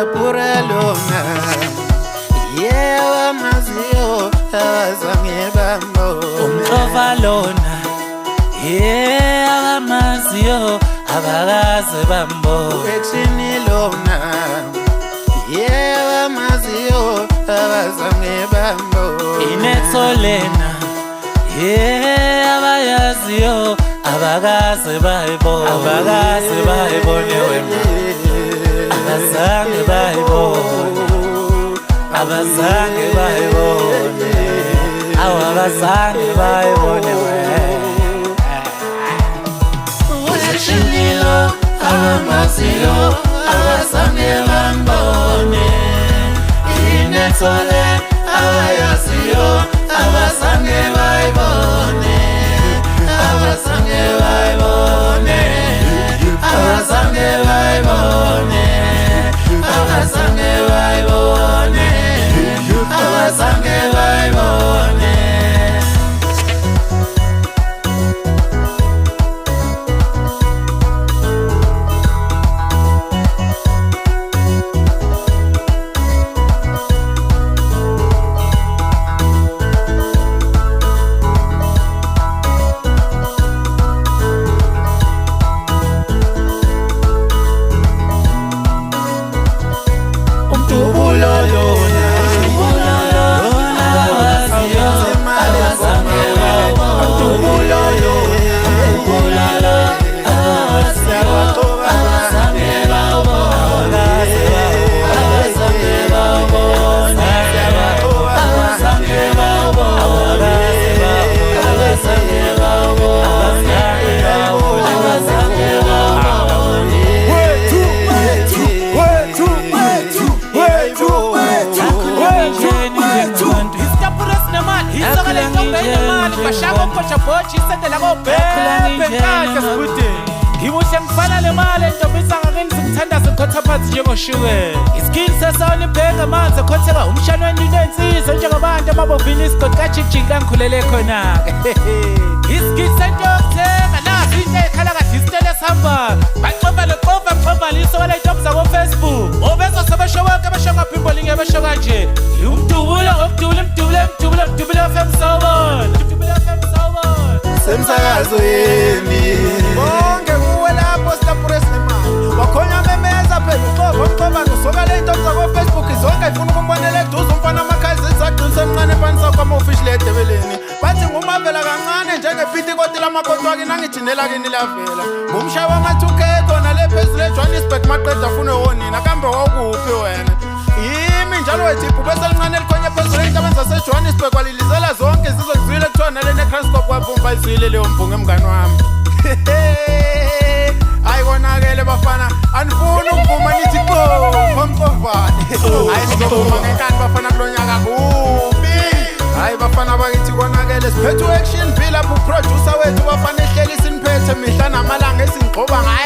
Puralona, yeah, Mazio, Azangebambo, Umrovalona, yeah, Mazio, Abagazebambo, Exinilona, yeah, Mazio, Azangebambo, Inetsolena, yeah, Abayazio, Abagazebaibo, Abagazebaibo, Abazange bayibone, abazange bayibone, abazange bayibone Ushilo, abamaziyo, abazange bambone, inethole, abayaziyo, abazange bayibone, abazange bayibone, abazange bayibone. Abazange bayibone, abazange bayibone. Ngimuhle ngifana lemali entombisa ngakini singithanda sikhotha phansi njengoshuke iskini sesawuni bheka amanzi ekhotheka umshanweni unensizwa njengabantu ababovini isigodi kajikijiki langikhulele khona-ke iskini sento yokuthenga nazi into ekhala kahle isitele esihamba baxova leqova mxova liso ley'ntombi zakofacebook obezwa sebesho bonke besho ngapimbolinge besho kanje umdubulo ngokudubula umdubulo ofemsobona Semsakazweni bonke kuwe lapho sitapuresi nemali wakhonya memeza phela uxova usoka le ntombi zakofacebook zonke ifuna ukumbonela eduze umfana amakhazi ezagcina semncane phansi kwama official edebeleni bathi ngumavela kancane njengephitikoti lamakotwaki nangijinela kini lavela ngumshaya wama-2K khona le phezulu eJohannesburg maqeda afune wonina kambe wawukuphi wena yimi njalo wethiphu bese lincane likhonye phezulu ey'ntabeni zaseJohannesburg walilizela zonke zizwe kuzwile kuthiwa nale necranscop wabumba izwile leyo mbungu emngani wami hayi konakele bafana anifuni ukuvuma nithi komqovane hayi nizovuma ngenkani bafana kulo nyaka kubi hayi bafana bakithi konakele siphethe u-action b lapho uproducer wethu bafana ehleli siniphethe mihla namalanga esingigxoba ngayo